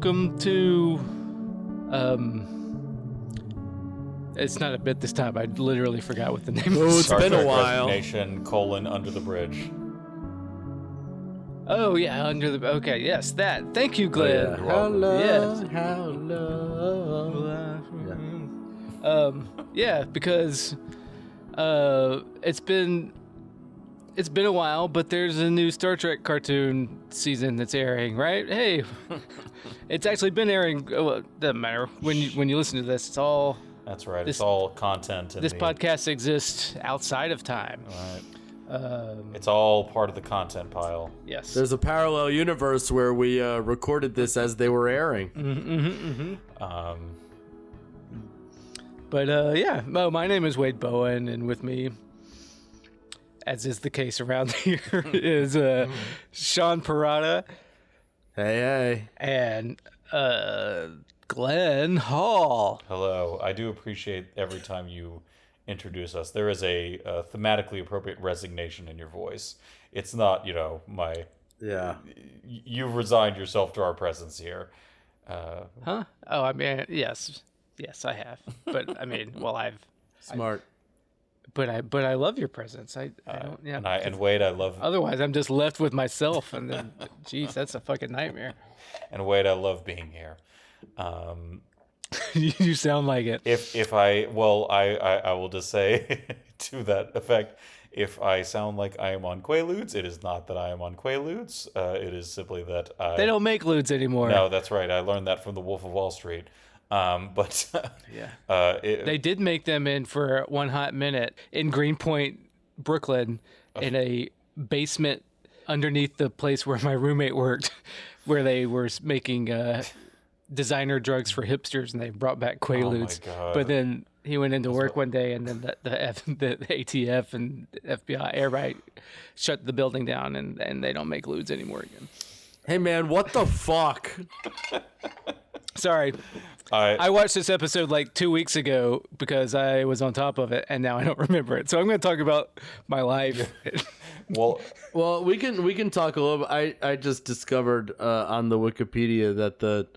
welcome to, it's not a bit this time. I literally forgot what the name Oh, is. it's been a while. Resignation, Under the Bridge. Oh, yeah, okay, yes, that. Thank you, Glen. Hello, Yes. hello. Yeah, because, it's been a while, but there's a new Star Trek cartoon season that's airing, right? Hey, it's actually been airing. Well, doesn't matter when you listen to this. It's all. That's right. It's all content. This podcast exists outside of time. Right. It's all part of the content pile. Yes. There's a parallel universe where we recorded this as they were airing. But yeah, my name is Wade Bowen, and with me, as is the case around here, is Sean Parada. Hey. And Glen Hall. Hello. I do appreciate every time you introduce us. There is a thematically appropriate resignation in your voice. It's not, my... Yeah. You've resigned yourself to our presence here. Huh? Oh, I mean, yes. Yes, I have. But, I mean, well, Smart. But I love your presence. I don't, yeah. And Wade, I love... Otherwise, I'm just left with myself, and then, geez, that's a fucking nightmare. And Wade, I love being here. You sound like it. I will just say to that effect, if I sound like I am on Quaaludes, it is not that I am on Quaaludes. It is simply that they don't make ludes anymore. No, that's right. I learned that from The Wolf of Wall Street. But yeah, they did make them in for one hot minute in Greenpoint, Brooklyn, in a basement underneath the place where my roommate worked, where they were making designer drugs for hipsters, and they brought back Quaaludes. Oh my God. But then he went into work one day, and then the ATF and FBI, everybody shut the building down, and they don't make ludes anymore again. Hey, man, what the fuck? Sorry. I watched this episode like 2 weeks ago because I was on top of it, and now I don't remember it. So I'm going to talk about my life. Well, we can talk a little bit. I just discovered on the Wikipedia that the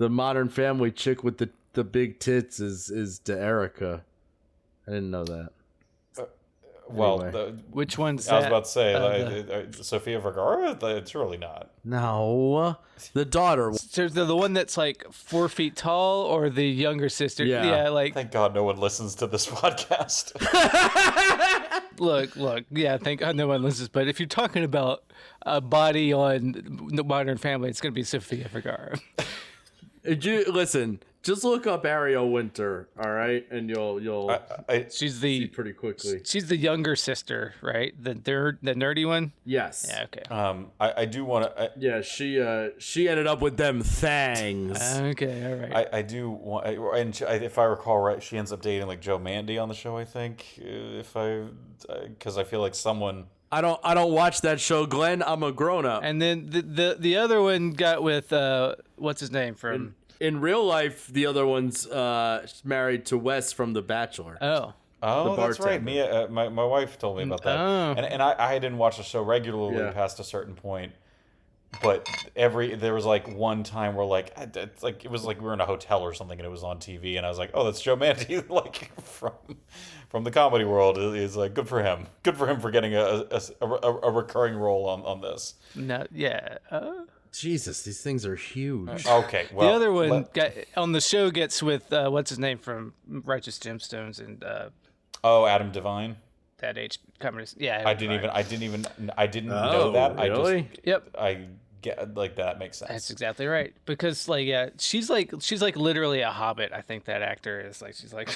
Modern Family chick with the big tits is Erica. I didn't know that. Well, which one's I was that? about to say, Sofia Vergara? It's really not. No, the daughter. So the one that's like 4 feet tall, or the younger sister? Yeah. Thank God no one listens to this podcast. Look. Yeah, thank God no one listens. But if you're talking about a body on the Modern Family, it's going to be Sofia Vergara. Listen, just look up Ariel Winter, all right, and you'll she's see pretty quickly. She's the younger sister, right? The nerdy one. Yes. Yeah. Okay. I do want to. Yeah, she ended up with them thangs. Okay. All right. I do want, and if I recall right, she ends up dating like Joe Mandy on the show. I think because I feel like someone. I don't watch that show, Glenn. I'm a grown up. And then the other one got with what's his name from. In real life, the other one's married to Wes from The Bachelor. Oh, that's right. Mia, my wife told me about that. Oh. And I didn't watch the show regularly past a certain point. But there was like one time where it was like we were in a hotel or something and it was on TV and I was like, oh, that's Joe Mandy, like from the comedy world. Is like good for him for getting a recurring role on this. No, yeah. Jesus, these things are huge. Okay, well, the other one on the show gets with what's his name from Righteous Gemstones and Adam Devine. That age communist. Yeah, I didn't know that. Really? I get like that makes sense. That's exactly right. Because she's like literally a hobbit. I think that actor is like she's like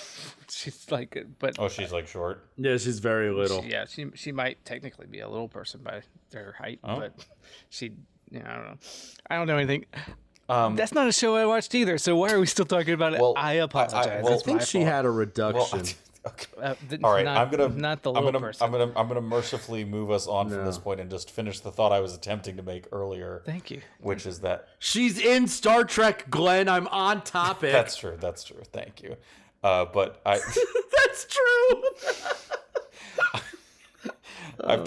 but she's like short. Yeah, she's very little. She might technically be a little person by her height, but she. Yeah, I don't know anything. That's not a show I watched either. So why are we still talking about it? Well, I apologize. I think she had a reduction. Okay. All right, I'm gonna mercifully move us on from this point and just finish the thought I was attempting to make earlier. Thank you. Which is that she's in Star Trek, Glenn. I'm on topic. That's true. Thank you. But I. That's true. I've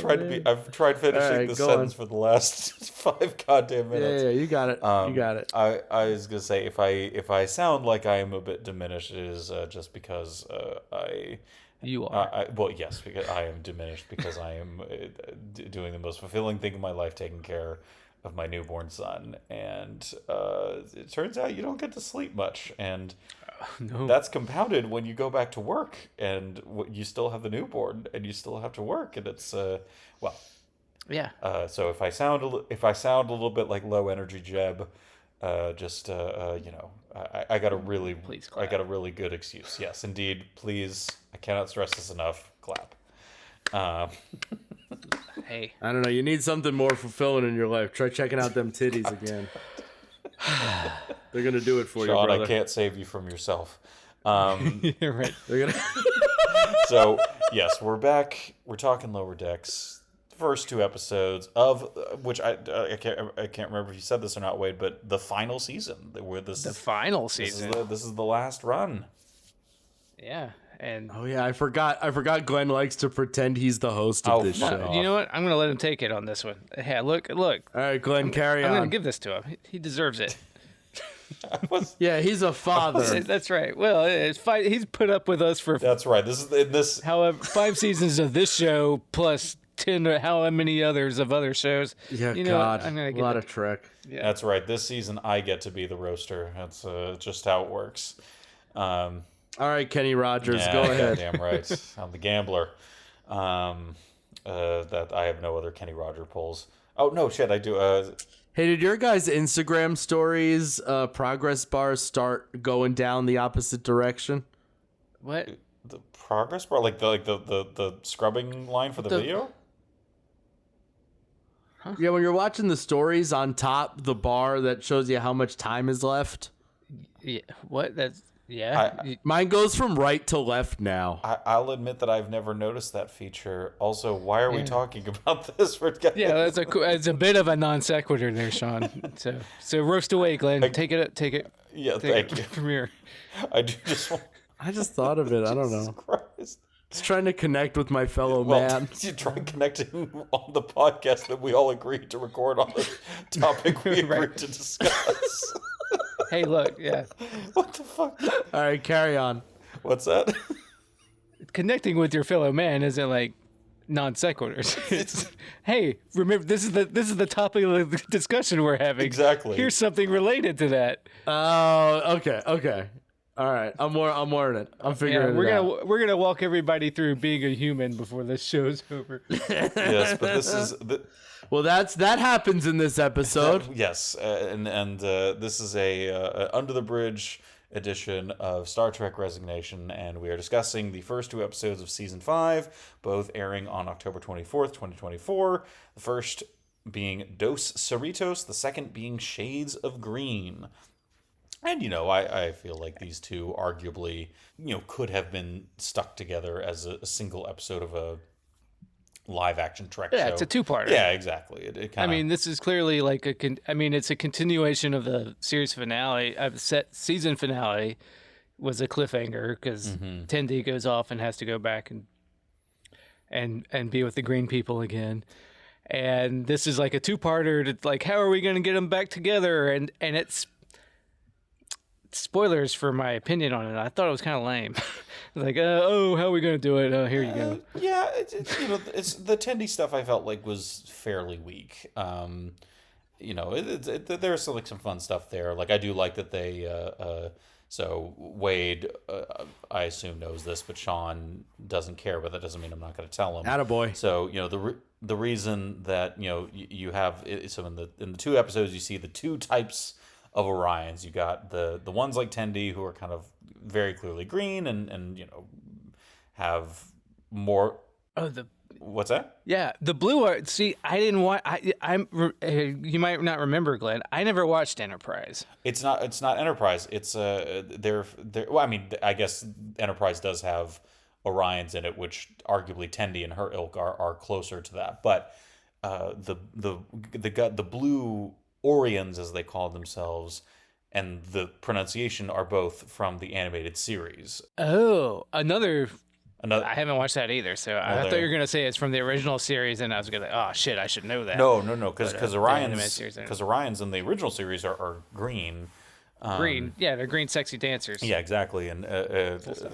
tried finishing the sentence for the last 5 goddamn minutes. Yeah, you got it. You got it. I was gonna say if I sound like I am a bit diminished, it is just because You are. well, yes, because I am diminished because I am doing the most fulfilling thing in my life, taking care of my newborn son, and it turns out you don't get to sleep much, and No. that's compounded when you go back to work, and you still have the newborn, and you still have to work, and it's well, Yeah. so if I sound a little bit like low energy Jeb, just you know, I got a really good excuse. Yes, indeed. Please, I cannot stress this enough. Clap. Hey. I don't know. You need something more fulfilling in your life. Try checking out them titties again. They're gonna do it for Sean, you, brother. I can't save you from yourself. Yeah, right. They're gonna. So yes, we're back. We're talking Lower Decks. First 2 episodes of which I can't remember if you said this or not, Wade, but the final season. The final season. This is the last run. Yeah. And Oh yeah, I forgot. Glenn likes to pretend he's the host of this show. you know what? I'm gonna let him take it on this one. Hey, look. All right, Glenn, carry on. I'm gonna give this to him. He deserves it. Yeah, he's a father. That's right. Well, he's put up with us for. That's right. This. However, 5 seasons of this show plus 10 or how many others of other shows. Yeah, you know God, I'm gonna a lot of Trek. Yeah. That's right. This season, I get to be the roaster. That's just how it works. All right, Kenny Rogers, Yeah, go ahead. Damn right. I'm the gambler. That I have no other Kenny Roger polls. Oh no, shit! I do. Hey, did your guys' Instagram stories progress bars start going down the opposite direction? What? The progress bar, like the scrubbing line for the video. Huh? Yeah, when you're watching the stories on top, the bar that shows you how much time is left. Yeah. What? That's. Yeah. Mine goes from right to left now. I'll admit that I've never noticed that feature. Also, why are we talking about this? Yeah, it's a bit of a non sequitur there, Sean. So roast away, Glenn. Take it. Yeah, thank you. From here. I do just want. I just thought of it. I don't know. Christ. Just trying to connect with my fellow Well, man. you try connecting on the podcast that we all agreed to record on the topic we agreed to discuss. Hey, look, yeah. What the fuck? All right, carry on. What's that? Connecting with your fellow man isn't like non sequiturs. It's hey, remember this is the topic of the discussion we're having. Exactly. Here's something related to that. Oh, okay. All right, I'm learning. I'm figuring it out. We're gonna walk everybody through being a human before this show's over. Yes, but this is Well, that happens in this episode. yes, and this is a under the bridge edition of Star Trek Resignation, and we are discussing the first 2 episodes of season 5, both airing on October 24th, 2024. The first being Dos Cerritos, the second being Shades of Green. And, you know, I feel like these two arguably, you know, could have been stuck together as a single episode of a live action Trek show. Yeah, it's a 2-parter. Yeah, exactly. It kinda... I mean, this is clearly like it's a continuation of the series finale. Season finale was a cliffhanger because Tendi goes off and has to go back and be with the green people again. And this is like a 2-parter to like, how are we going to get them back together? And it's spoilers for my opinion on it. I thought it was kind of lame. Like, how are we going to do it? Oh, here you go. Yeah, you know, it's the Tendi stuff I felt like was fairly weak. You know, there's like some fun stuff there. Like, I do like that they, so Wade, I assume knows this, but Sean doesn't care, but that doesn't mean I'm not going to tell him. Attaboy. So, you know, the reason that, you know, you have, so in the 2 episodes, you see the 2 types of Orions. You got the ones like Tendi who are kind of very clearly green and you know have more. Oh, what's that? Yeah, the blue are. See, I didn't watch. You might not remember, Glenn. I never watched Enterprise. It's not Enterprise. It's they're well, I mean, I guess Enterprise does have Orions in it, which arguably Tendi and her ilk are closer to that. But the blue Orions, as they call themselves, and the pronunciation are both from the animated series. Oh, another I haven't watched that either, so I thought you were going to say it's from the original series, and I was going to, oh shit, I should know that. No, because Orions in the original series are green. Green, yeah, they're green sexy dancers. Yeah, exactly, and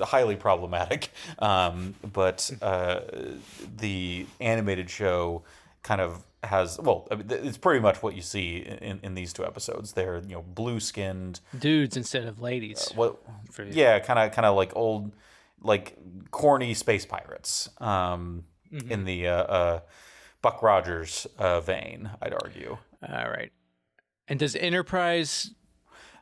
highly problematic. But the animated show kind of has, well, I mean, it's pretty much what you see in these 2 episodes. They're blue skinned dudes instead of ladies. Yeah, kind of like old, like corny space pirates. In the Buck Rogers vein, I'd argue. All right, and does Enterprise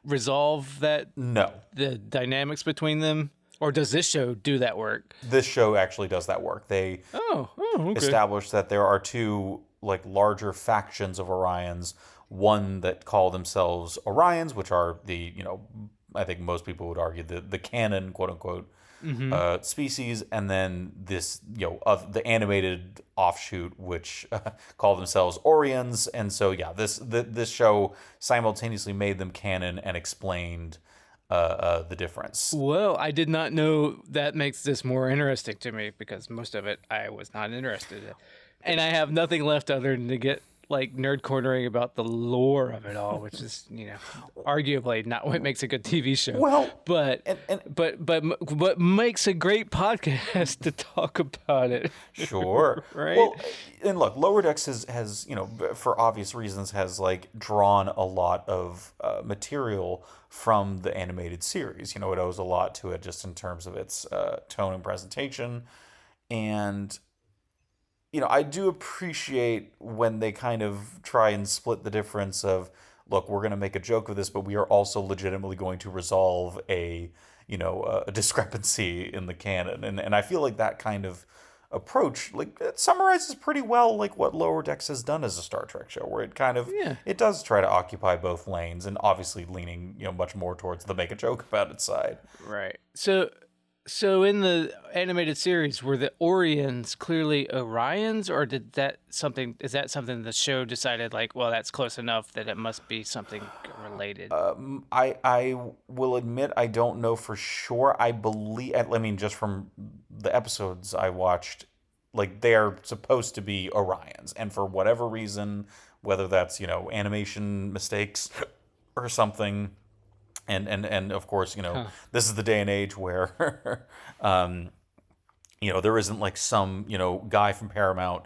resolve that? No, the dynamics between them, or does this show do that work? This show actually does that work. They okay. establish that there are 2 like larger factions of Orions, one that call themselves Orions, which are the I think most people would argue the canon, quote unquote, species, and then this of the animated offshoot, which call themselves Orions. And so this show simultaneously made them canon and explained the difference. Well, I did not know. That makes this more interesting to me, because most of it I was not interested in, and I have nothing left other than to get like nerd cornering about the lore of it all, which is arguably not what makes a good TV show. Well, but but makes a great podcast to talk about it. Sure. Right. Well, and look, Lower Decks has for obvious reasons has like drawn a lot of material from the animated series. It owes a lot to it just in terms of its tone and presentation, and I do appreciate when they kind of try and split the difference of, look, we're going to make a joke of this, but we are also legitimately going to resolve a discrepancy in the canon. And I feel like that kind of approach, like, it summarizes pretty well like what Lower Decks has done as a Star Trek show, where it kind of it does try to occupy both lanes, and obviously leaning much more towards the make a joke about it side. Right. So in the animated series, were the Orions clearly Orions, or is that something the show decided, like, well, that's close enough that it must be something related? I will admit I don't know for sure. I mean, just from the episodes I watched, like, they are supposed to be Orions, and for whatever reason, whether that's animation mistakes or something. And of course, this is the day and age where, there isn't like some, guy from Paramount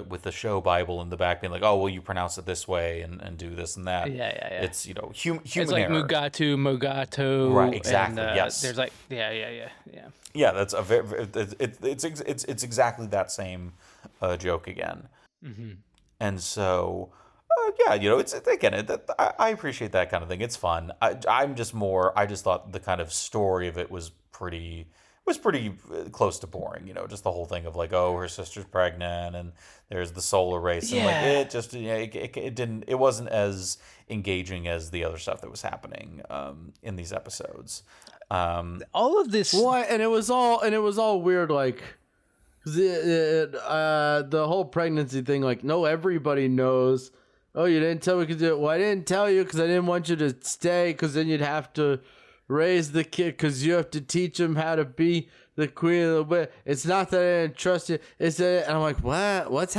with the show Bible in the back being like, oh, well, you pronounce it this way and do this and that. Yeah. It's, human it's like error. Mogato. Right, exactly, and, yes. There's like, yeah. Yeah, that's a very, it's exactly that same joke again. Mm-hmm. And so... it's again. I appreciate that kind of thing. It's fun. I just thought the kind of story of it was pretty close to boring. Just the whole thing of like, oh, her sister's pregnant, and there's the solar race, and like it just it wasn't as engaging as the other stuff that was happening in these episodes. All of this, and it was all weird, like. The whole pregnancy thing, like, no, everybody knows. Oh, you didn't tell me because I didn't tell you because I didn't want you to stay, because then you'd have to raise the kid, because you have to teach him how to be the queen of the bed. It's not that I didn't trust you. It's that, and I'm like, what? What?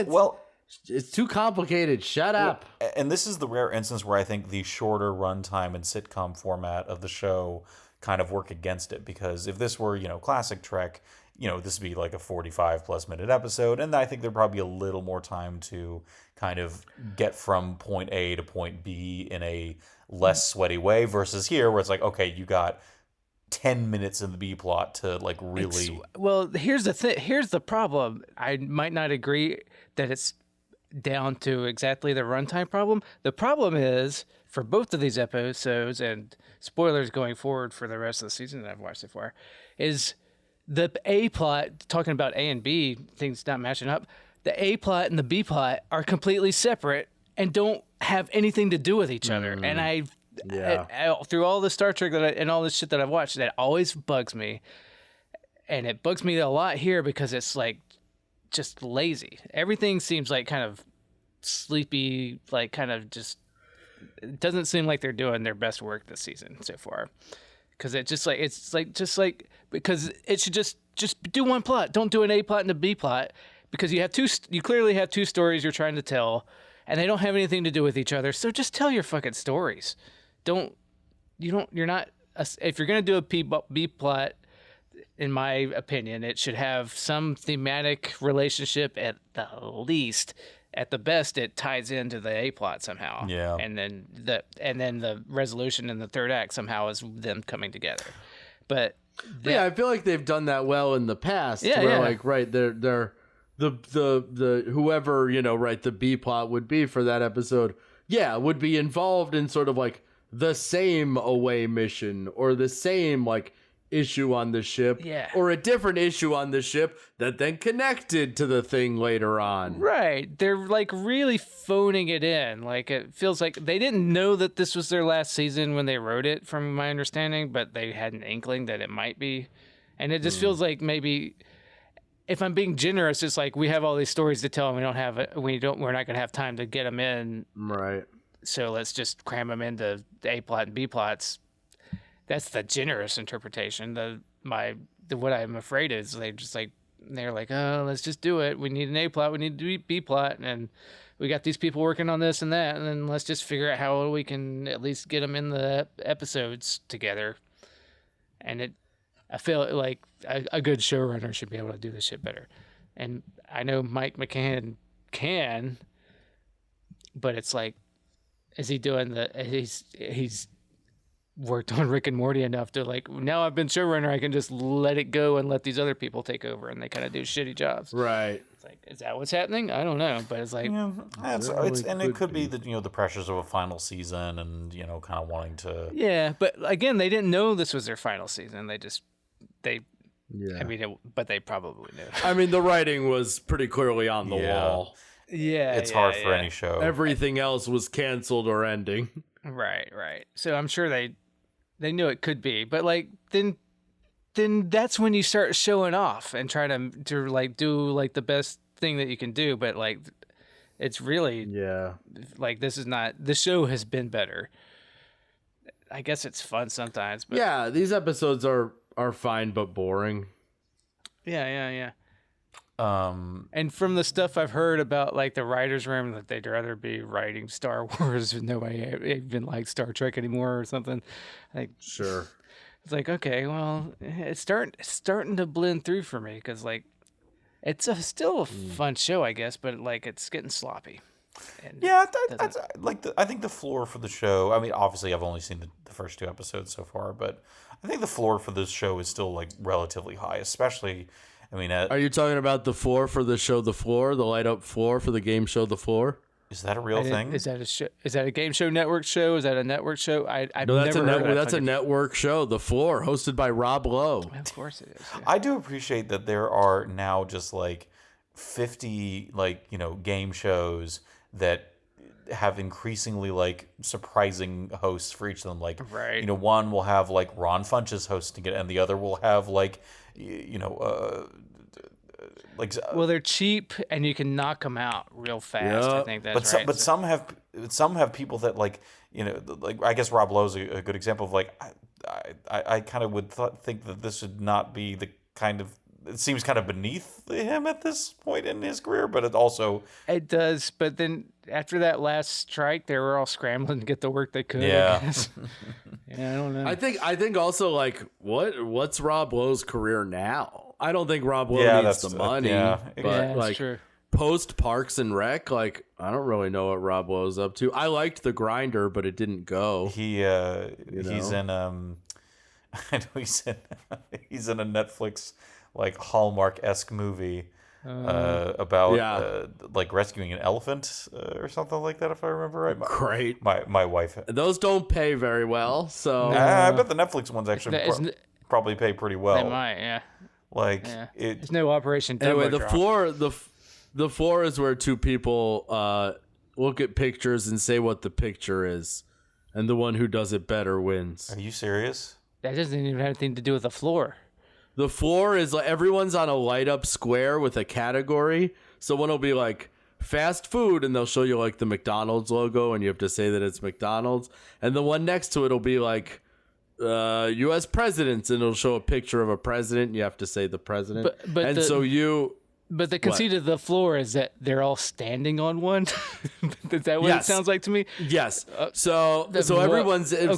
Well, it's too complicated. Shut up. And this is the rare instance where I think the shorter runtime and sitcom format of the show kind of work against it, because if this were classic Trek, this would be like a 45+ minute episode, and I think there'd probably be a little more time to kind of get from point A to point B in a less sweaty way, versus here where it's like, okay, you got 10 minutes in the B plot to like really... Well, here's the problem. I might not agree that it's down to exactly the runtime problem. The problem is, for both of these episodes, and spoilers going forward for the rest of the season that I've watched so far, is the A plot, talking about A and B, things not matching up, the A plot and the B plot are completely separate and don't have anything to do with each other. And I through all the Star Trek and all this shit that I've watched, that always bugs me. And it bugs me a lot here because it's like just lazy. Everything seems like kind of sleepy, like kind of just... It doesn't seem like they're doing their best work this season so far. because because it should just do one plot. Don't do an A plot and a B plot, because you clearly have two stories you're trying to tell, and they don't have anything to do with each other. So just tell your fucking stories. If you're gonna do a B plot, in my opinion, it should have some thematic relationship at the least. At the best, it ties into the A plot somehow. Yeah. And then the resolution in the third act somehow is them coming together. But I feel like they've done that well in the past. Yeah, where yeah. Like, right, they're the whoever, right, the B plot would be for that episode. Yeah, would be involved in sort of like the same away mission or the same like issue on the ship, or a different issue on the ship that then connected to the thing later on. Right. They're like really phoning it in. Like it feels like they didn't know that this was their last season when they wrote it, from my understanding, but they had an inkling that it might be. And it just feels like maybe, if I'm being generous, it's like we have all these stories to tell and we're not going to have time to get them in. Right. So let's just cram them into A plot and B plots. That's the generous interpretation. What I'm afraid is they're like, oh, let's just do it. We need an A plot. We need to do B plot. And we got these people working on this and that. And then let's just figure out how we can at least get them in the episodes together. And I feel like a good showrunner should be able to do this shit better. And I know Mike McCann can, but it's like, is he doing he's worked on Rick and Morty enough to like, now I've been showrunner, I can just let it go and let these other people take over, and they kind of do shitty jobs. Right. It's like, is that what's happening? I don't know, but it's like, it could be the pressures of a final season, and kind of wanting to. Yeah, but again, they didn't know this was their final season. Yeah. I mean, but they probably knew. I mean, the writing was pretty clearly on the wall. Yeah, it's hard for any show. Everything else was canceled or ending. Right. So I'm sure they knew it could be, but like then that's when you start showing off and try to like do like the best thing that you can do. But like, it's really like the show has been better. I guess it's fun sometimes, but yeah, these episodes are fine but boring. Yeah. And from the stuff I've heard about like the writer's room, that they'd rather be writing Star Wars and nobody even like Star Trek anymore or something. Like, sure. It's like, okay, well, it's starting to blend through for me, because like it's still a fun show, I guess, but like it's getting sloppy. And I think the floor for the show, I mean, obviously I've only seen the first 2 episodes so far, but I think the floor for this show is still like relatively high, especially, I mean, are you talking about the floor for the show, The Floor, the light up floor for the game show, The Floor? Is that a real thing? Is that a show? Is that a game show network show? Is that a network show? I've no, that's never heard of that's a network show, The Floor, hosted by Rob Lowe. Of course it is. Yeah. I do appreciate that there are now just like 50 like game shows that have increasingly like surprising hosts for each of them. Like, right. One will have like Ron Funches hosting it, and the other will have like well, they're cheap and you can knock them out real fast. I think that's right. But some have people that like like, I guess Rob Lowe's a good example of like, I kind of would think that this would not be the kind of, it seems kind of beneath him at this point in his career, but it does. But then after that last strike, they were all scrambling to get the work they could. Yeah. I guess. Yeah, I don't know. I think also like what's Rob Lowe's career now? I don't think Rob Lowe needs the money. But like true. Post Parks and Rec, like I don't really know what Rob Lowe's up to. I liked The Grinder, but it didn't go. He's in I know he's in a Netflix like Hallmark-esque movie about like rescuing an elephant or something like that, if I remember right. Great. My wife. Those don't pay very well, so I bet the Netflix ones actually probably pay pretty well. They might, yeah. Like there's no Operation Dumbo Anyway, Drop. the floor is where two people look at pictures and say what the picture is, and the one who does it better wins. Are you serious? That doesn't even have anything to do with the floor. The floor is like everyone's on a light up square with a category. So one will be like fast food, and they'll show you like the McDonald's logo, and you have to say that it's McDonald's. And the one next to it will be like U.S. presidents, and it'll show a picture of a president. You have to say the president. But the conceit of the floor is that they're all standing on one. Is that what it sounds like to me? Yes. So everyone's in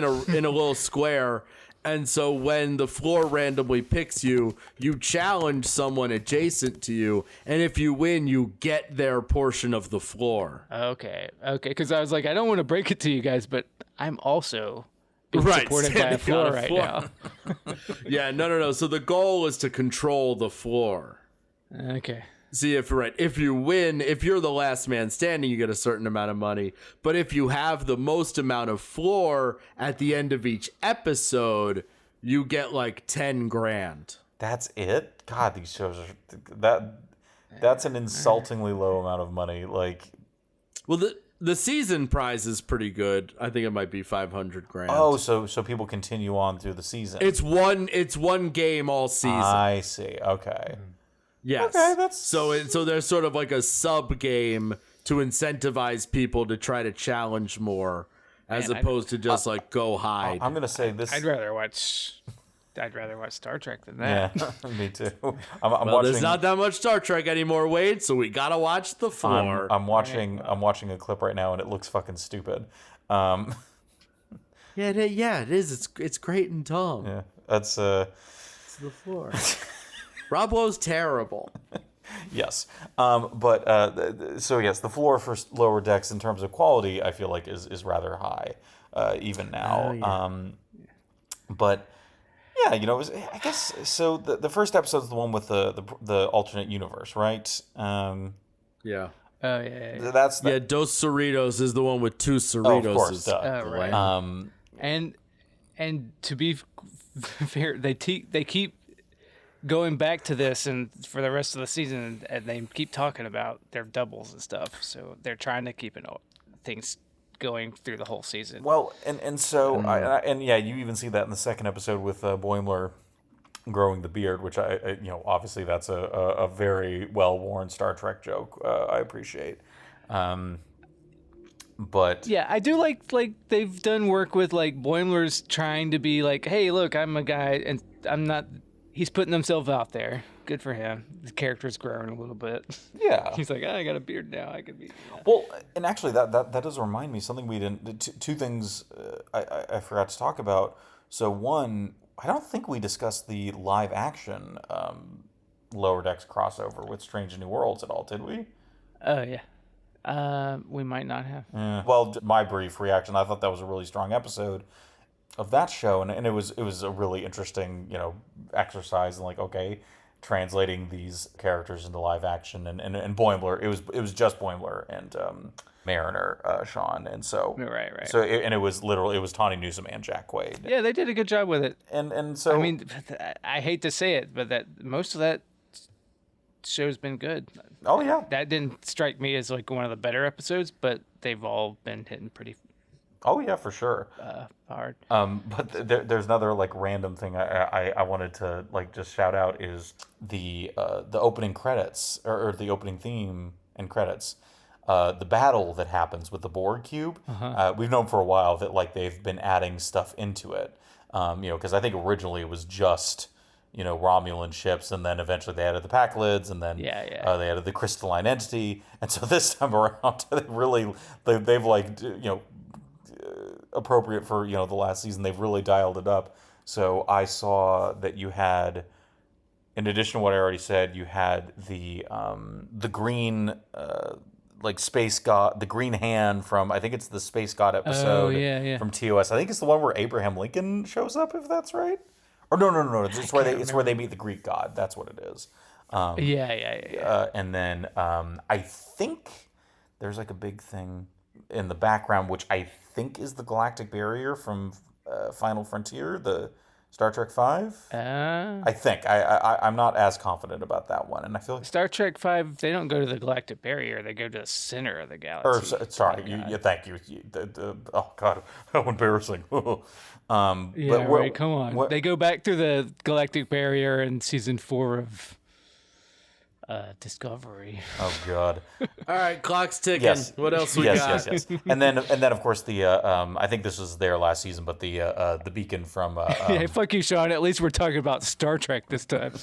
a little square, and so when the floor randomly picks you, you challenge someone adjacent to you, and if you win, you get their portion of the floor. Okay. Because I was like, I don't want to break it to you guys, but I'm also being supported by a floor right now. Yeah. No. So the goal is to control the floor. Okay. See if you win, if you're the last man standing, you get a certain amount of money. But if you have the most amount of floor at the end of each episode, you get like 10 grand. That's it? God, these shows are that's an insultingly low amount of money. Like, well, the season prize is pretty good. I think it might be 500 grand. Oh, so people continue on through the season. It's one game all season. I see. Okay. Yes. Okay, so there's sort of like a sub game to incentivize people to try to challenge more, as opposed to just like go hide. I'm gonna say this. I'd rather watch Star Trek than that. Yeah, me too. I'm watching. There's not that much Star Trek anymore, Wade. So we gotta watch the floor. I'm watching a clip right now, and it looks fucking stupid. Yeah, it is. It's great and dumb. Yeah, it's the floor. Rob Lowe's terrible. Yes. So yes, the floor for Lower Decks in terms of quality, I feel like is rather high, even now. But yeah, I guess so. The first episode is the one with the alternate universe, right? Yeah. Oh yeah. That's Dos Cerritos is the one with two Cerritos. Of course. Right. And to be fair, they keep going back to this and for the rest of the season, and they keep talking about their doubles and stuff. So they're trying to keep things going through the whole season. Well, and so you even see that in the second episode with Boimler growing the beard, which I obviously that's a very well worn Star Trek joke. I appreciate. But yeah, I do like they've done work with like Boimler's trying to be like, hey, look, I'm a guy and I'm not. He's putting himself out there. Good for him. The character's growing a little bit. Yeah. He's like, I got a beard now. I could be. Yeah. Well, and actually, that does remind me something we didn't. Two things I forgot to talk about. So one, I don't think we discussed the live action Lower Decks crossover with Strange New Worlds at all, did we? Oh yeah. We might not have. Yeah. Well, my brief reaction, I thought that was a really strong episode of that show, and it was a really interesting exercise in like, okay, translating these characters into live action, and Boimler, it was just Boimler and Mariner, Sean, and so right. So it was Tawny Newsome and Jack Quaid. Yeah, they did a good job with it. And so I mean, I hate to say it, but that most of that show's been good. Oh yeah, that didn't strike me as like one of the better episodes, but they've all been hitting pretty. Oh yeah, for sure. Hard. But there's another like random thing I wanted to like just shout out is the opening credits or the opening theme and credits. The battle that happens with the Borg cube. We've known for a while that like they've been adding stuff into it. Because I think originally it was just Romulan ships, and then eventually they added the Packlids, and then they added the crystalline entity, and so this time around they've like appropriate for the last season, they've really dialed it up. So I saw that you had, in addition to what I already said, you had the green like space god, the green hand from, I think it's the Space God episode from TOS. I think it's the one where Abraham Lincoln shows up, if that's right. Or no. It's where they meet the Greek god. That's what it is. And then I think there's like a big thing in the background, which I think is the galactic barrier from Final Frontier, the Star Trek V. I think I'm not as confident about that one, and I feel like Star Trek V, they don't go to the galactic barrier; they go to the center of the galaxy. Thank you. Oh God, how embarrassing. Right. Come on, they go back through the galactic barrier in season 4 Discovery. Oh God. All right, clock's ticking. Yes. What else we got? Yes. And then of course the I think this was their last season, but the beacon from Yeah, fuck you, Sean. At least we're talking about Star Trek this time.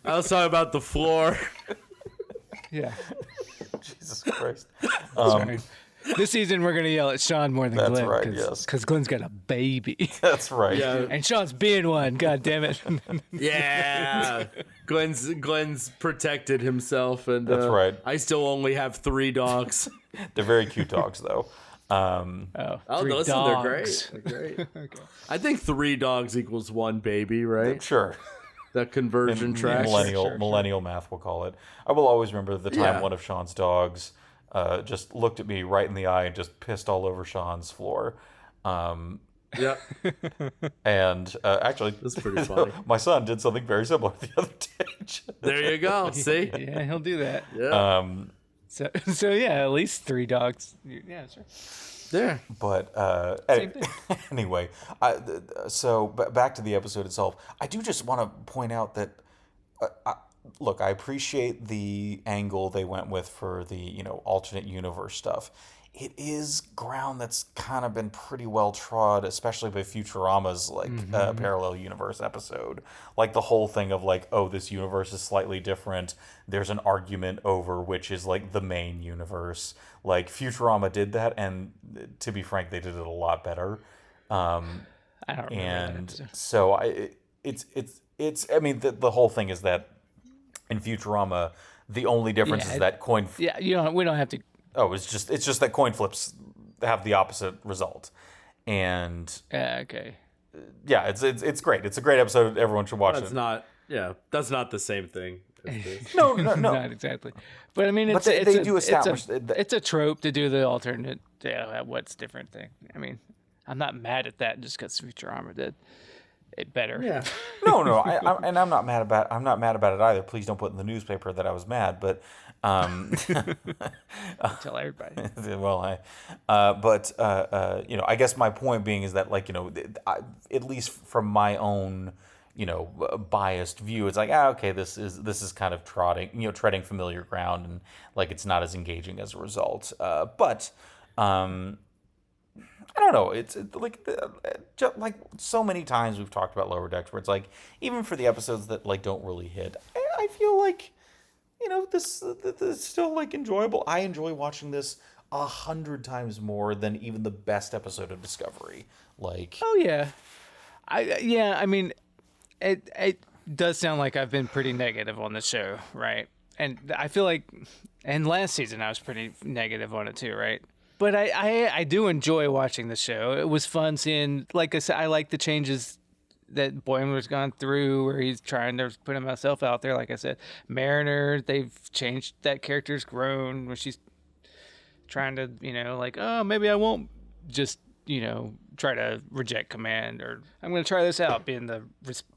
I was talking about the floor. Yeah. Jesus Christ. Sorry. This season we're gonna yell at Sean more than That's Glenn. right, yes. Because Glenn's got a baby. That's right. Yeah. And Sean's being one. God damn it. Yeah. Glenn's protected himself, and That's right. I still only have 3 dogs. They're very cute dogs, though. Oh, listen, dogs. they're great. Okay. I think 3 dogs equals 1 baby, right? Sure. That conversion track. Millennial math, we'll call it. I will always remember the time Yeah. one of Sean's dogs just looked at me right in the eye and just pissed all over Sean's floor. Yeah. And actually, That's pretty funny. my son did something very similar the other day. There you go. See? Yeah, he'll do that. Yeah. So yeah, at least 3 dogs. Yeah, sure. There. But Same thing. anyway, so back to the episode itself. I do just want to point out that, look, I appreciate the angle they went with for the alternate universe stuff. It is ground that's kind of been pretty well trod, especially by Futurama's parallel universe episode. Like the whole thing of like, oh, this universe is slightly different. There's an argument over which is like the main universe. Like Futurama did that, and to be frank, they did it a lot better. I don't remember And that. so it's. I mean, the whole thing is that in Futurama, the only difference is that coin. Yeah, we don't have to. Oh, it's just that coin flips have the opposite result, and Okay. yeah, it's great. It's a great episode. Everyone should watch That's it. that's not the same thing as this. No. Not exactly. But I mean, But it's they do establish it's a trope to do the alternate. Yeah, what's different thing. I mean, I'm not mad at that just because Futurama did it better. Yeah. No. I'm not mad about. I'm not mad about it either. Please don't put in the newspaper that I was mad. But Tell everybody. well, I guess my point being is that at least from my own biased view, it's like okay, this is kind of treading familiar ground, and like it's not as engaging as a result. But I don't know. It's just like so many times we've talked about Lower Decks, where it's like even for the episodes that like don't really hit, I feel like this is still like enjoyable. I enjoy watching this 100 times more than even the best episode of Discovery. Like, Oh yeah, I mean, it does sound like I've been pretty negative on the show, right? And I feel like, and last season I was pretty negative on it too, right? But I do enjoy watching the show. It was fun seeing, like I said, I like the changes that Boimler's gone through, where he's trying to put himself out there. Like I said, Mariner, they've changed. That character's grown, where she's trying to, like, oh, maybe I won't just, try to reject command, or I'm going to try this out, being the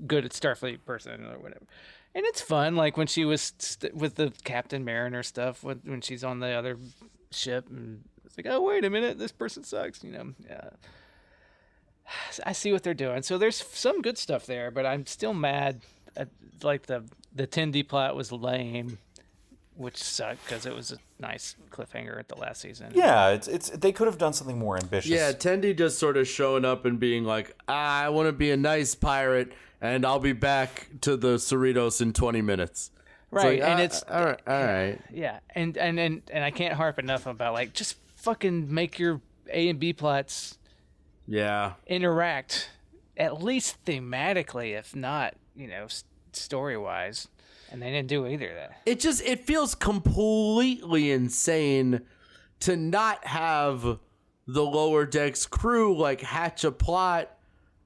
good at Starfleet person or whatever. And it's fun, like when she was with the Captain Mariner stuff, when she's on the other ship, and it's like, oh, wait a minute, this person sucks, Yeah. I see what they're doing. So there's some good stuff there, but I'm still mad at, like, the Tendi plot was lame, which sucked because it was a nice cliffhanger at the last season. yeah, it's they could have done something more ambitious. Yeah, Tendi just sort of showing up and being like, I want to be a nice pirate, and I'll be back to the Cerritos in 20 minutes. Right, like, and it's all right. yeah, and I can't harp enough about, like, just fucking make your A and B plots Yeah. interact, at least thematically, if not, story-wise. And they didn't do either of that. It feels completely insane to not have the Lower Decks crew like hatch a plot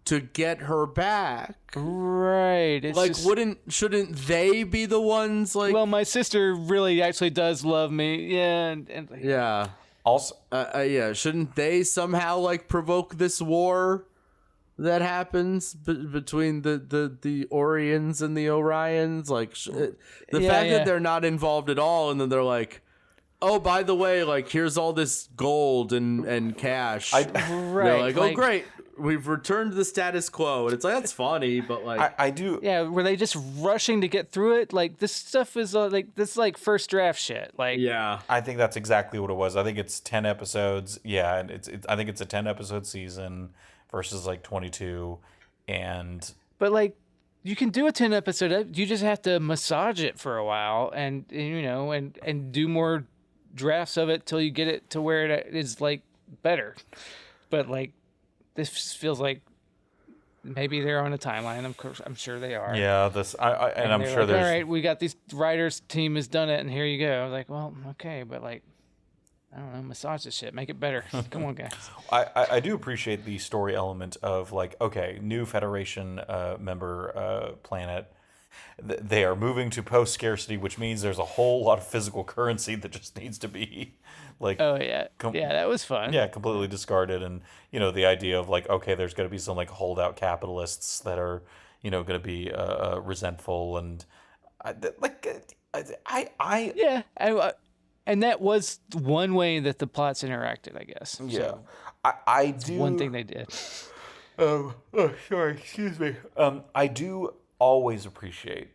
to get her back. Right. It's Like, just, shouldn't they be the ones like? well, my sister really actually does love me. Yeah, and Yeah. Also, Yeah. Shouldn't they somehow like provoke this war that happens between the Orions and the Orions? Like the fact that they're not involved at all, and then they're like, oh, by the way, like, here's all this gold and cash. right. They're like, oh, great. we've returned to the status quo, and it's like, that's funny, but like I do. Yeah, were they just rushing to get through it? Like, this stuff is like this is like first draft shit. Like, yeah, I think that's exactly what it was. I think it's 10 episodes. Yeah, and I think it's a 10 episode season versus like 22, but like, you can do a 10 episode. You just have to massage it for a while, and do more drafts of it till you get it to where it is like better. But like, this feels like maybe they're on a timeline. I'm sure they are. yeah, and I'm sure like, there's. All right, we got these writers team has done it, and here you go. I was like, well, okay, but like, I don't know, massage this shit, make it better. Come on, guys. I do appreciate the story element of like, okay, new Federation member planet. They are moving to post scarcity, which means there's a whole lot of physical currency that just needs to be like. Oh yeah, that was fun. Yeah, completely discarded, and the idea of like, okay, there's going to be some like holdout capitalists that are going to be resentful, and and that was one way that the plots interacted, I guess. Yeah, So I do. one thing they did. Sorry, excuse me. I do always appreciate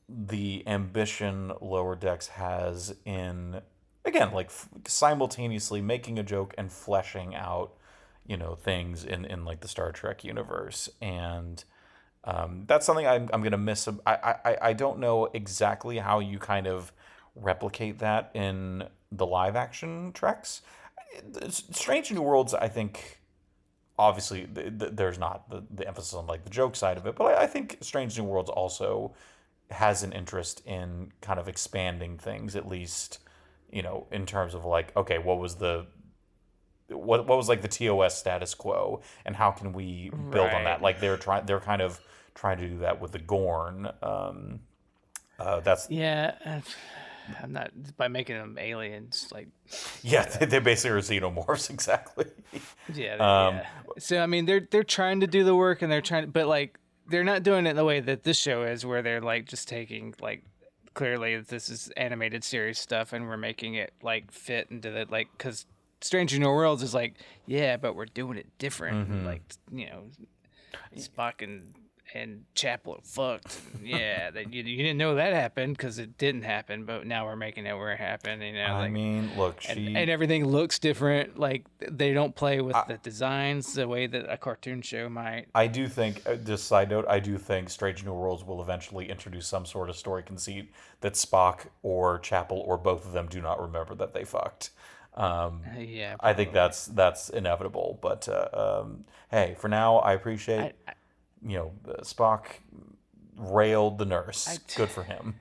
the ambition Lower Decks has in, again, like simultaneously making a joke and fleshing out, things in like the Star Trek universe, and that's something I'm gonna miss. I don't know exactly how you kind of replicate that in the live action Treks. Strange New Worlds, I think, obviously there's not the emphasis on like the joke side of it, but I think Strange New Worlds also has an interest in kind of expanding things, at least in terms of like, okay, what was like the TOS status quo, and how can we build on that? Like they're kind of trying to do that with the Gorn. I'm not by making them aliens, like. Yeah, they basically are xenomorphs, exactly. Yeah. So I mean, they're trying to do the work, and but like they're not doing it in the way that this show is, where they're like just taking like, clearly this is animated series stuff, and we're making it like fit into the like, because Stranger New Worlds is like, yeah, but we're doing it different, like Spock and Chapel fucked. Yeah, you didn't know that happened because it didn't happen, but now we're making it where it happened. I mean, look, and everything looks different. Like they don't play with the designs the way that a cartoon show might. I do think, just side note, I do think Strange New Worlds will eventually introduce some sort of story conceit that Spock or Chapel or both of them do not remember that they fucked. Yeah, I think that's inevitable. But hey, for now, I appreciate. Spock railed the nurse. Good for him.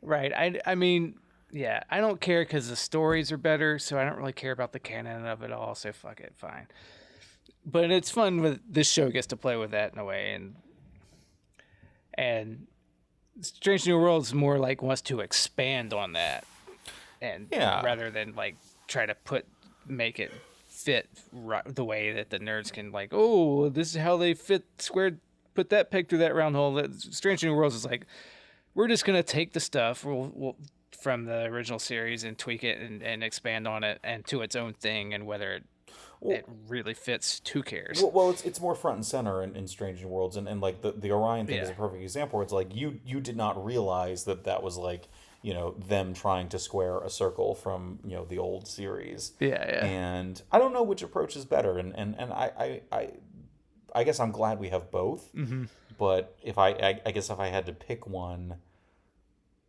Right. I mean, yeah, I don't care because the stories are better, so I don't really care about the canon of it all, so fuck it, fine. But it's fun with this show gets to play with that in a way, and Strange New Worlds more like wants to expand on that, and rather than like try to make it fit the way that the nerds can like, oh, this is how they fit squared. Put that peg through that round hole. Strange New Worlds is like, we're just gonna take the stuff we'll from the original series and tweak it and expand on it and to its own thing, and whether it really fits, who cares? Well, it's more front and center in Strange New Worlds, and like the Orion thing is a perfect example. Where it's like you did not realize that was like them trying to square a circle from the old series. Yeah. And I don't know which approach is better, and I guess I'm glad we have both. Mm-hmm. But if I guess if I had to pick one,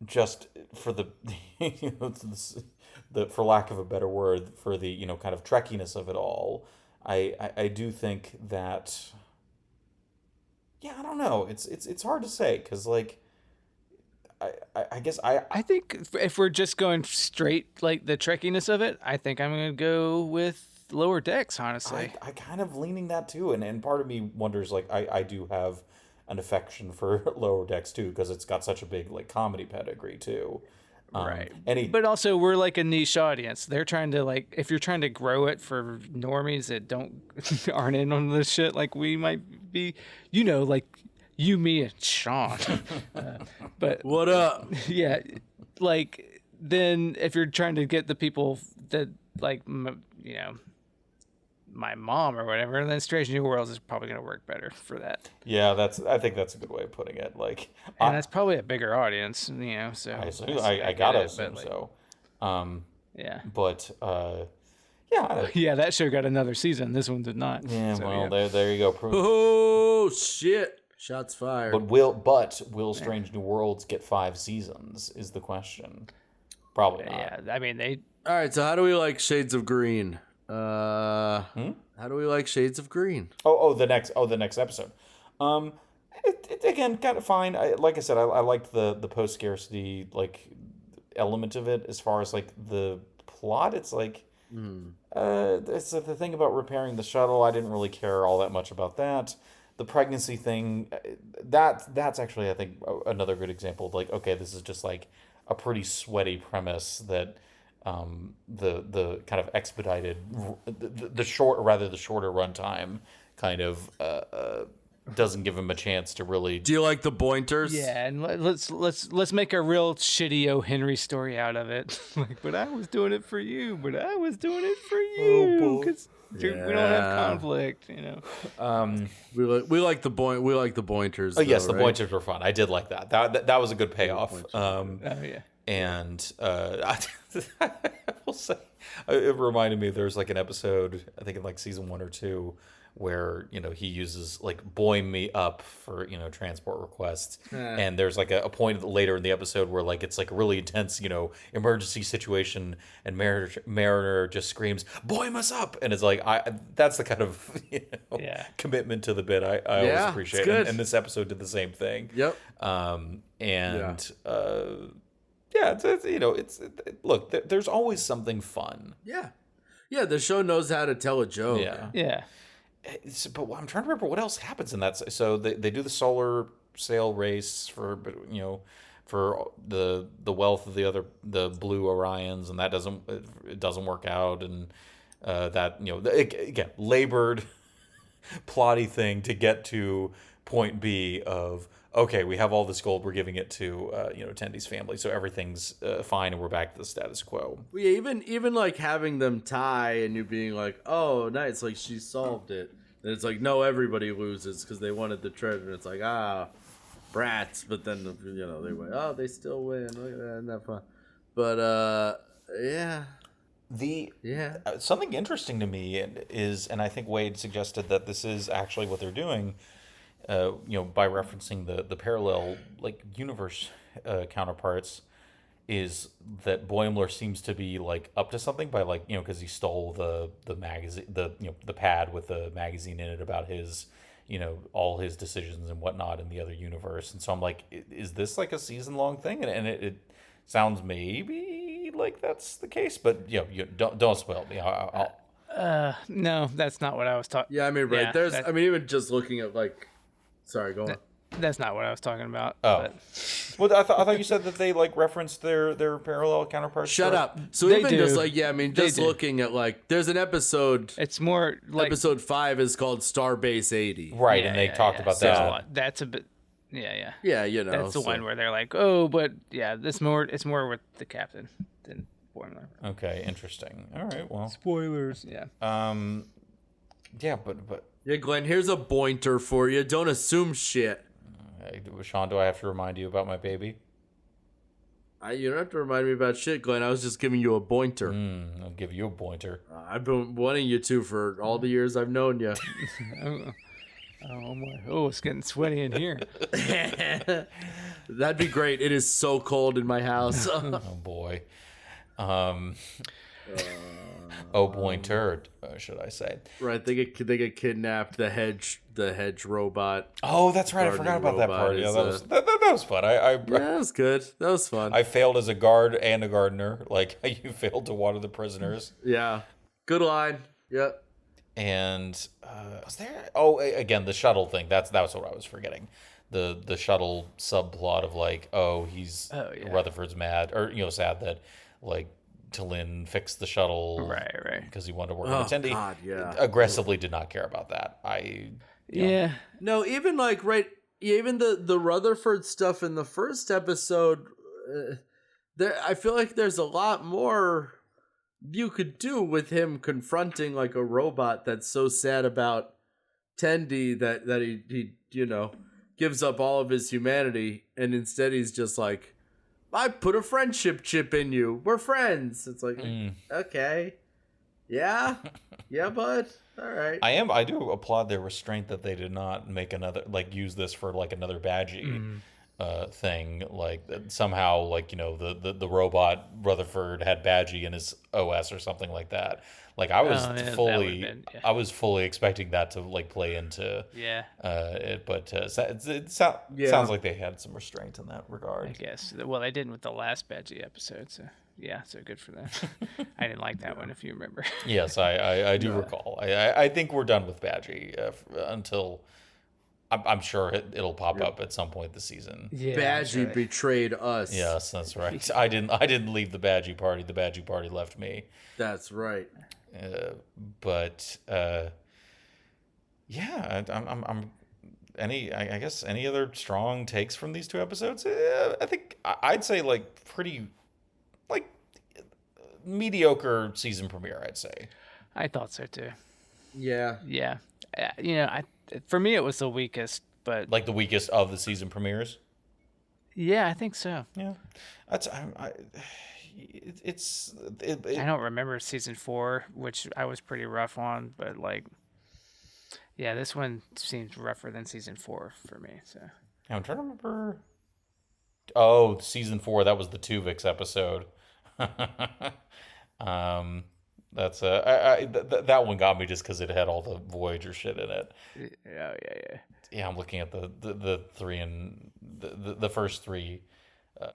just for the for lack of a better word, for the kind of trekkiness of it all, I do think that I don't know, it's hard to say, because like I guess I think if we're just going straight like the trekkiness of it, I think I'm gonna go with Lower Decks, honestly. I kind of leaning that too, and part of me wonders, like I do have an affection for Lower Decks too, because it's got such a big like comedy pedigree too. Right. But also we're like a niche audience. They're trying to like, if you're trying to grow it for normies that aren't in on this shit like we might be, like you, me, and Sean. But what up? Yeah, like then if you're trying to get the people that like my mom or whatever. And then Strange New Worlds is probably going to work better for that. Yeah, I think that's a good way of putting it. Like, and that's probably a bigger audience, So I gotta assume so. Yeah. But yeah, that show got another season. This one did not. Yeah, so, there you go. Oh shit! Shots fired. But will Strange New Worlds get 5 seasons? Is the question. Probably not. Yeah, I mean they. All right, so how do we like Shades of Green? How do we like Shades of Green? The next episode. It again kind of fine. Like I said, I liked the post scarcity like element of it. As far as like the plot, it's like it's the thing about repairing the shuttle. I didn't really care all that much about that. The pregnancy thing, that's actually I think another good example of like, okay, this is just like a pretty sweaty premise that the kind of expedited the shorter runtime kind of doesn't give him a chance to really. Do you like the Bointers? Yeah, and let's make a real shitty O. Henry story out of it. Like, but I was doing it for you. But I was doing it for you because we don't have conflict. We like the Bointers. Oh yes, the right? Bointers were fun. I did like that. That was a good payoff. Yeah. And I will say, it reminded me there's like an episode, I think in like season 1 or 2, where he uses like "boy me up" for transport requests, and there's like a point later in the episode where like it's like a really intense emergency situation, and Mariner just screams "boy us up," and it's like that's the kind of commitment to the bit I always appreciate, and this episode did the same thing. Yep. Look, there's always something fun. Yeah, the show knows how to tell a joke. Yeah. But I'm trying to remember what else happens in that. So they do the solar sail race for the wealth of the blue Orions, and that doesn't work out, and that again labored plotty thing to get to point B of, okay, we have all this gold, we're giving it to Tendy's family, so everything's fine, and we're back to the status quo. Well, yeah, even like having them tie and you being like, oh, nice, like she solved it. And it's like, no, everybody loses because they wanted the treasure. And it's like, brats. But then they win. Oh, they still win. Look at that, isn't that fun? But something interesting to me is, and I think Wade suggested that this is actually what they're doing. By referencing the parallel like universe counterparts, is that Boimler seems to be like up to something by like because he stole the magazine, the pad with the magazine in it about his all his decisions and whatnot in the other universe, and so I'm like, is this like a season-long thing? And it sounds maybe like that's the case, but you don't spoil me. No, that's not what I was talking. Yeah, I mean, right. There's, even just looking at like. Sorry, go on. That's not what I was talking about. Oh, well, I thought you said that they like referenced their parallel counterparts. Shut up. So they even do. just like just looking at like there's an episode. It's more like episode 5 is called Starbase 80. Right, and they talked about that. That's a bit. Yeah. Yeah, that's the one where they're like, oh, but it's more with the captain than Boimler. Okay, interesting. All right, well, spoilers. Yeah. Yeah, but. Yeah, Glenn, here's a Bointer for you. Don't assume shit. Sean, do I have to remind you about my baby? You don't have to remind me about shit, Glenn. I was just giving you a Bointer. I'll give you a pointer. I've been wanting you to for all the years I've known you. Oh, my. Oh, it's getting sweaty in here. That'd be great. It is so cold in my house. Oh, boy. Pointer, should I say? Right, they get kidnapped. The hedge robot. Oh, that's right. I forgot about that part. Yeah, that was fun. That was good. That was fun. I failed as a guard and a gardener. Like you failed to water the prisoners. Yeah, good line. Yep. And was there? Oh, again, the shuttle thing. That was what I was forgetting. The shuttle subplot of like, Rutherford's mad or sad that like. Lynn fixed the shuttle, right, because he wanted to work with Tendy. God, yeah. Aggressively did not care about that. No, even like even the Rutherford stuff in the first episode, I feel like there's a lot more you could do with him confronting like a robot that's so sad about Tendi that he gives up all of his humanity, and instead he's just like, I put a friendship chip in you. We're friends. It's like, okay. Yeah. Yeah, bud. All right. I do applaud their restraint that they did not make use this for like another Badgie thing. Like somehow, like, the robot Rutherford had Badgie in his OS or something like that. Like I was I was fully expecting that to like play into it, but it sounds like they had some restraint in that regard. I guess. Well, they didn't with the last Badgie episode, so so good for them. I didn't like that one, if you remember. Yes, I do recall. I think we're done with Badgie until I'm sure it'll pop up at some point this season. Yeah, Badgie betrayed us. Yes, that's right. I didn't leave the Badgie party. The Badgie party left me. That's right. I'm I guess any other strong takes from these two episodes? I think I'd say like pretty like mediocre season premiere, I'd say. I thought so too. Yeah. Yeah. For me it was the weakest, but like the weakest of the season premieres. Yeah, I think so. Yeah. I don't remember season 4, which I was pretty rough on, but like, yeah, this one seems rougher than season 4 for me. So I'm trying to remember. Oh, season 4, that was the Tuvix episode. That's that one got me just because it had all the Voyager shit in it. Yeah. Yeah, I'm looking at the three and the first 3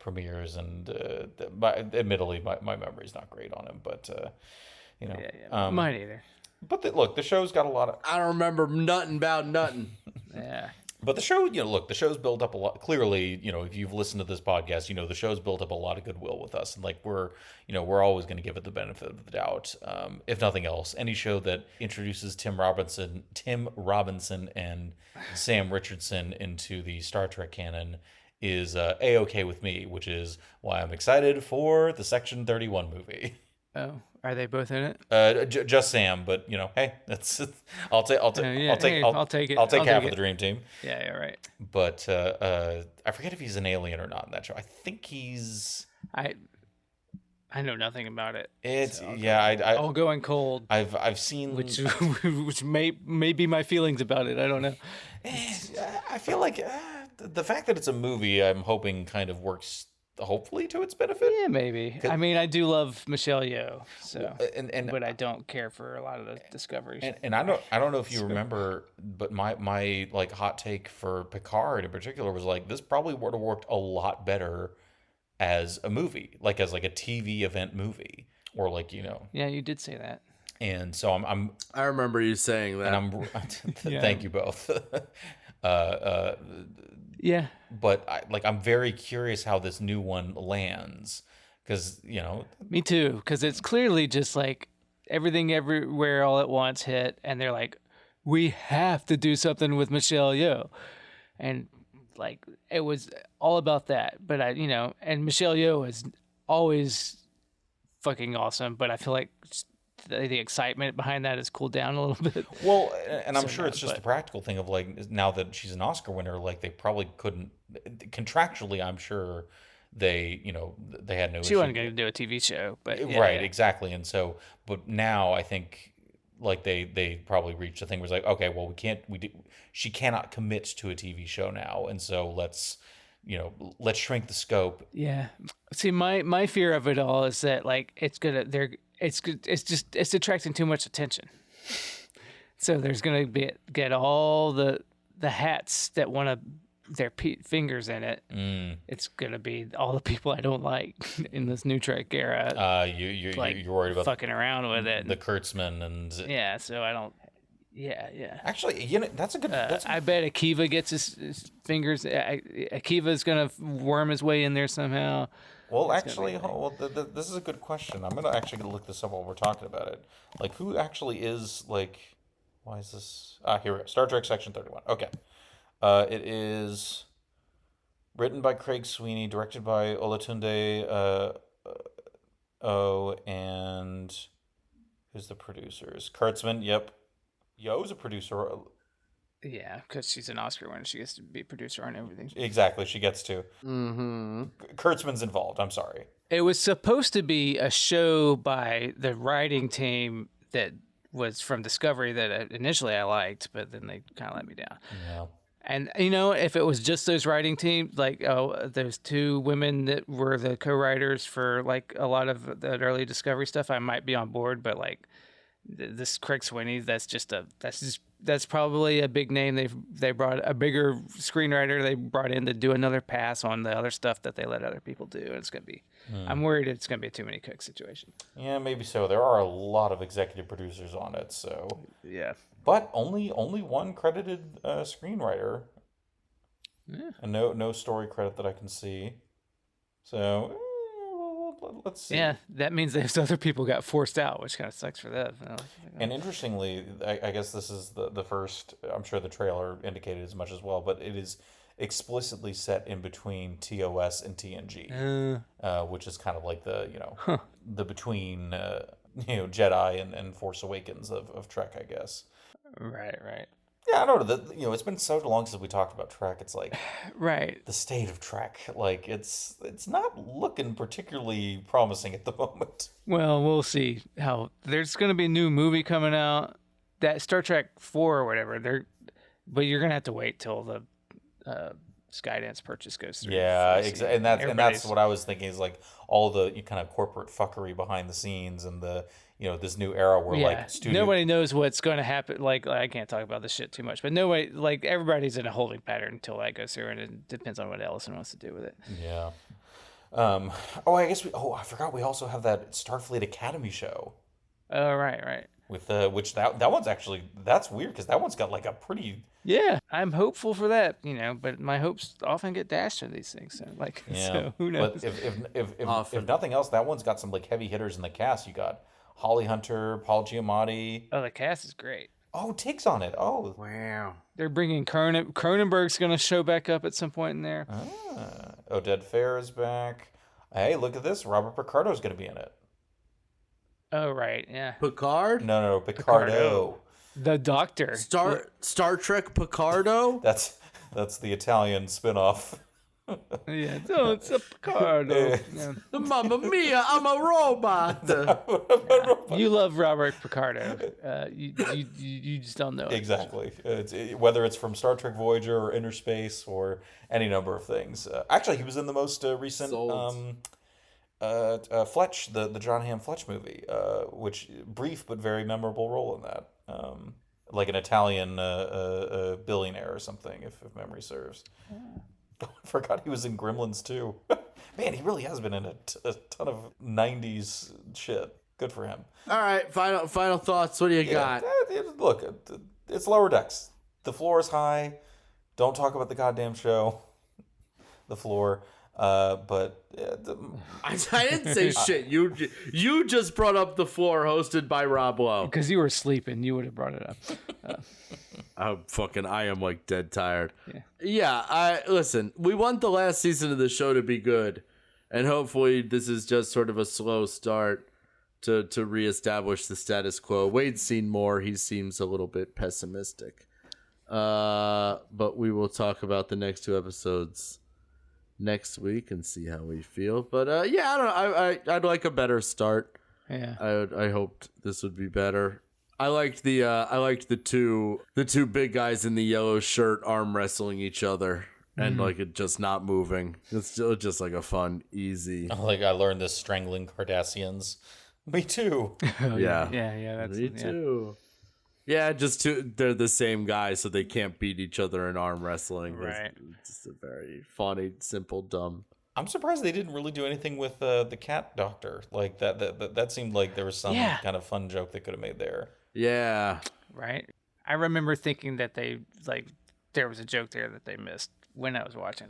premieres, and admittedly my memory's not great on him, but mine either. But look, the show's got a lot of. I don't remember nothing about nothing. Yeah. But the show, the show's built up a lot. Clearly, if you've listened to this podcast, the show's built up a lot of goodwill with us, and like we're always going to give it the benefit of the doubt. If nothing else, any show that introduces Tim Robinson, and Sam Richardson into the Star Trek canon is A-okay with me, which is why I'm excited for the Section 31 movie. Oh, are they both in it? Just Sam, but hey, that's I'll take half of the dream team. Yeah, right. But I forget if he's an alien or not in that show. I think he's. I know nothing about it. I'll go in cold. I've seen which may be my feelings about it. I don't know. I feel like the fact that it's a movie, I'm hoping kind of works hopefully to its benefit. Yeah, maybe. I mean, I do love Michelle Yeoh, so but I don't care for a lot of the discoveries. And I don't know if you remember, but my like hot take for Picard in particular was like this probably would have worked a lot better as a movie, like as like a TV event movie, or like Yeah, you did say that. And so I remember you saying that. And thank you both. Yeah. But I'm very curious how this new one lands, because Me too, because it's clearly just like everything everywhere all at once hit, and they're like, we have to do something with Michelle Yeoh, and like it was all about that. But and Michelle Yeoh is always fucking awesome, but I feel like the excitement behind that has cooled down a little bit. Well, and I'm sure it's just a practical thing of like, now that she's an Oscar winner, like they probably couldn't contractually, I'm sure they had no she wasn't going to do a TV show, but exactly. And so, but now I think like they probably reached a thing where it's like, okay, well, she cannot commit to a TV show now, and so let's shrink the scope. Yeah. See, my fear of it all is that like it's attracting too much attention. So there's gonna get all the hats that want their fingers in it. It's gonna be all the people I don't like in this new Trek era. You're worried about fucking around with it, the Kurtzman and so I don't. Yeah. Actually, that's a good. I bet Akiva gets his fingers. Akiva's gonna worm his way in there somehow. Well, actually, this is a good question. I'm gonna actually look this up while we're talking about it. Like, who actually is like? Why is this? Here we go. Star Trek Section 31. Okay, it is written by Craig Sweeney, directed by Olatunde Oh, and who's the producers? Kurtzman. Yep. Yo's a producer. Yeah, because she's an Oscar winner. She gets to be a producer on everything. Exactly, she gets to. Mm-hmm. Kurtzman's involved. I'm sorry. It was supposed to be a show by the writing team that was from Discovery that initially I liked, but then they kind of let me down. Yeah. And, if it was just those writing teams, like, there's two women that were the co-writers for, like, a lot of the early Discovery stuff, I might be on board, but, like, this Craig Sweeney, that's probably a big name. They brought a bigger screenwriter they brought in to do another pass on the other stuff that they let other people do. And it's going to be, I'm worried it's going to be a too many cooks situation. Yeah, maybe so. There are a lot of executive producers on it, so. Yeah. But only one credited screenwriter. Yeah. And no story credit that I can see. So, let's see. Yeah, that means those other people got forced out, which kind of sucks for them. And interestingly, I guess this is the first, I'm sure the trailer indicated as much as well, but it is explicitly set in between TOS and TNG, which is kind of like the, the between, Jedi and Force Awakens of Trek, I guess. Right. Yeah, I don't know. It's been so long since we talked about Trek. It's like right. The state of Trek. Like it's not looking particularly promising at the moment. Well, we'll see how. There's going to be a new movie coming out, that Star Trek 4 or whatever. But you're going to have to wait till the Skydance purchase goes through. Yeah, exactly. And that's what I was thinking is like all the kind of corporate fuckery behind the scenes and the this new era where like nobody knows what's going to happen. Like I can't talk about this shit too much, but nobody, like everybody's in a holding pattern until that goes through, and it depends on what Ellison wants to do with it. Yeah. I forgot we also have that Starfleet Academy show. Oh, right. With which that one's actually, that's weird because that one's got like a pretty. Yeah, I'm hopeful for that, but my hopes often get dashed in these things. So who knows? But if nothing else, that one's got some like heavy hitters in the cast. You got Holly Hunter, Paul Giamatti. Oh, the cast is great. Oh, Tig's on it. Oh, wow. They're bringing Cronenberg's going to show back up at some point in there. Oded Fair is back. Hey, look at this. Robert Picardo's going to be in it. Oh, right. Yeah. Picard? No, Picardo. The Doctor. Star Trek Picardo? That's the Italian spinoff. Yeah, it's a Picardo. Yeah. Mamma mia, I'm a robot. You love Robert Picardo. You just don't know. Exactly. Whether it's from Star Trek Voyager or Inner Space or any number of things. Actually, he was in the most recent Fletch, the John Hamm Fletch movie, which brief but very memorable role in that. Like an Italian billionaire or something, if memory serves. I forgot he was in Gremlins too. Man, he really has been in a ton of 90s shit. Good for him. All right, final thoughts. What do you got? Look, it's Lower Decks. The floor is high. Don't talk about the goddamn show. The floor. But I didn't say shit. You just brought up The Floor, hosted by Rob Lowe. Because you were sleeping, you would have brought it up. I am like dead tired. Yeah. Listen. We want the last season of the show to be good, and hopefully this is just sort of a slow start to reestablish the status quo. Wade's seen more. He seems a little bit pessimistic. But we will talk about the next two episodes next week and see how we feel. But I don't know. I'd like a better start. Yeah. I hoped this would be better. I liked the two big guys in the yellow shirt arm wrestling each other and like it just not moving. It's still just like a fun, easy. Like I learned this strangling Cardassians. Me too. Yeah. That's me too. Yeah, they're the same guy, so they can't beat each other in arm wrestling. Right. It's just a very funny, simple, dumb. I'm surprised they didn't really do anything with the cat doctor. Like that seemed like there was some kind of fun joke they could have made there. Yeah. Right. I remember thinking that there was a joke there that they missed when I was watching.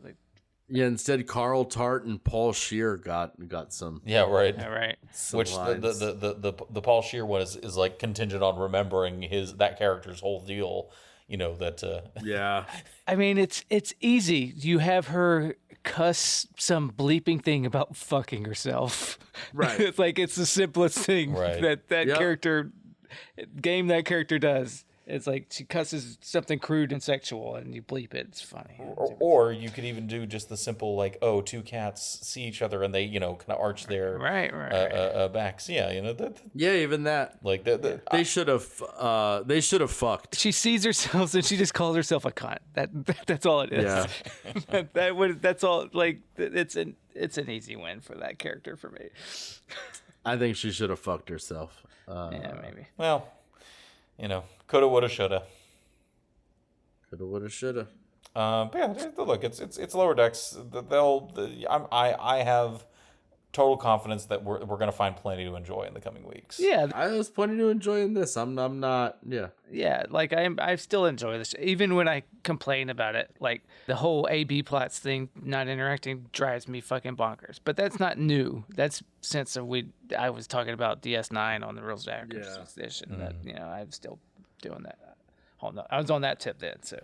Yeah, instead Carl Tart and Paul Scheer got some. Yeah, right. Yeah, right. Which the Paul Scheer one is like contingent on remembering that character's whole deal. Yeah. I mean, it's easy. You have her cuss some bleeping thing about fucking herself. Right. It's like it's the simplest thing that character does. It's like she cusses something crude and sexual, and you bleep it. It's funny. Or you could even do just the simple, like, oh, two cats see each other and they, kind of arch their backs. Yeah, even that. Like they should have fucked. She sees herself and she just calls herself a cunt. That's all it is. Yeah. That's all. Like it's an easy win for that character for me. I think she should have fucked herself. Yeah, maybe. Well, coulda, woulda, shoulda. Coulda, woulda, shoulda. But yeah, look, it's Lower Decks. I have total confidence that we're gonna find plenty to enjoy in the coming weeks. Yeah, I was plenty to enjoy in this. I'm not. Yeah. Yeah, like I still enjoy this, even when I complain about it. Like the whole A/B plots thing, not interacting, drives me fucking bonkers. But that's not new. That's since I was talking about DS9 on the Rules of Hackers edition. That I'm still doing that. I was on that tip then, so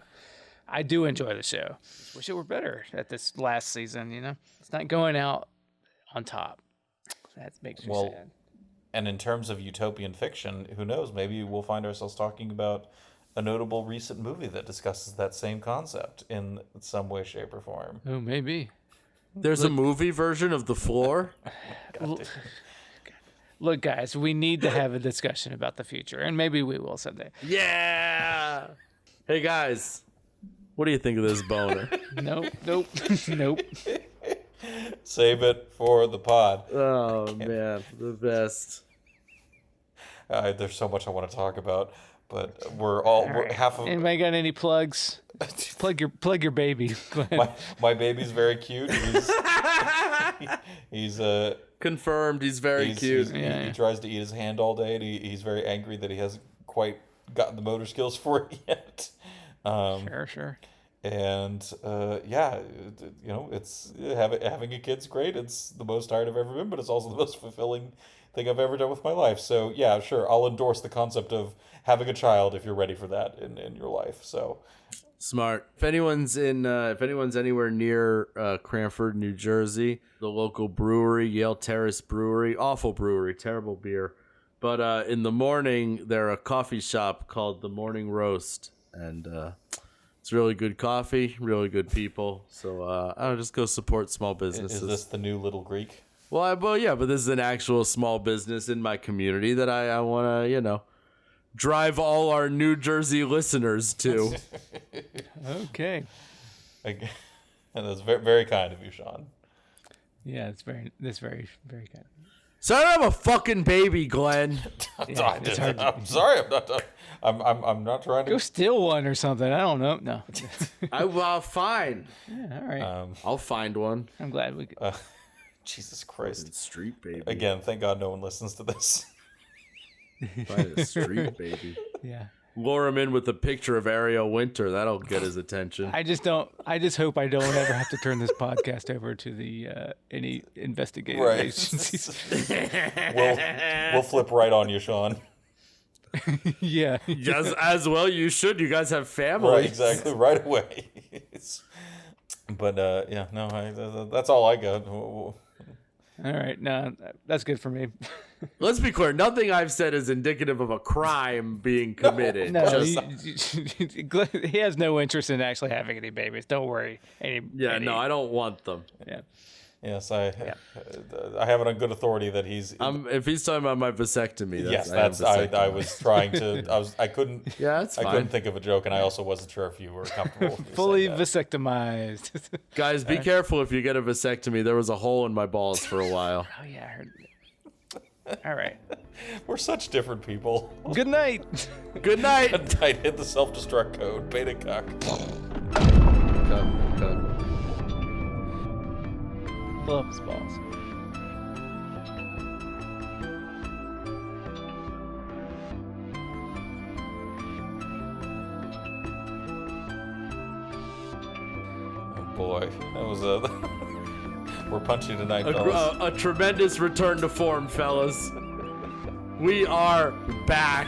I do enjoy the show. Wish it were better at this last season. It's not going out on top. That makes me sad. And in terms of utopian fiction, who knows? Maybe we'll find ourselves talking about a notable recent movie that discusses that same concept in some way, shape, or form. Oh, maybe. There's a movie version of The Floor? Look, guys, we need to have a discussion about the future, and maybe we will someday. Yeah! Hey, guys. What do you think of this boner? Nope. Save it for the pod. Oh, man. The best. There's so much I want to talk about, but we're half of. Anybody got any plugs? plug your baby. My baby's very cute. He's confirmed. He's very cute. He tries to eat his hand all day, and he's very angry that he hasn't quite gotten the motor skills for it yet. Sure. And it's having a kid's great. It's the most tired I've ever been, but it's also the most fulfilling thing I've ever done with my life. So yeah, sure, I'll endorse the concept of having a child if you're ready for that in your life. So smart. If anyone's anywhere near Cranford, New Jersey, the local brewery, Yale Terrace Brewery, awful brewery, terrible beer. But in the morning, they're a coffee shop called The Morning Roast, and it's really good coffee, really good people. So I'll just go support small businesses. Is this the new Little Greek? Well, yeah, but this is an actual small business in my community that I want to, drive all our New Jersey listeners to. Okay. And that's very, very kind of you, Sean. Yeah, that's very kind. So I don't have a fucking baby, Glenn. Yeah, it's hard I'm sorry, I'm not trying to go steal one or something. I don't know. No. I'll find. Yeah, all right. I'll find one. I'm glad we could. Jesus Christ. Street baby. Again, thank God no one listens to this. Find a street baby. Yeah. Lure him in with a picture of Ariel Winter. That'll get his attention. I just hope I don't ever have to turn this podcast over to the any investigative agencies. We'll flip right on you, Sean. Yeah. As well you should. You guys have families. Right, exactly. Right away. But that's all I got. All right, no, that's good for me. Let's be clear. Nothing I've said is indicative of a crime being committed. No, he has no interest in actually having any babies. Don't worry. No, I don't want them. Yeah. Yes, I have it on good authority that he's. If he's talking about my vasectomy, I was trying to. I couldn't. Yeah, that's fine. I couldn't think of a joke, and I also wasn't sure if you were comfortable with me fully vasectomized. Guys, be careful if you get a vasectomy. There was a hole in my balls for a while. Oh yeah, I heard. All right. We're such different people. Good night. Good night. Good night. Hit the self-destruct code. Beta cock. Cut. Love his balls. Oh boy, that was we're punchy tonight, fellas. A tremendous return to form, fellas. We are back.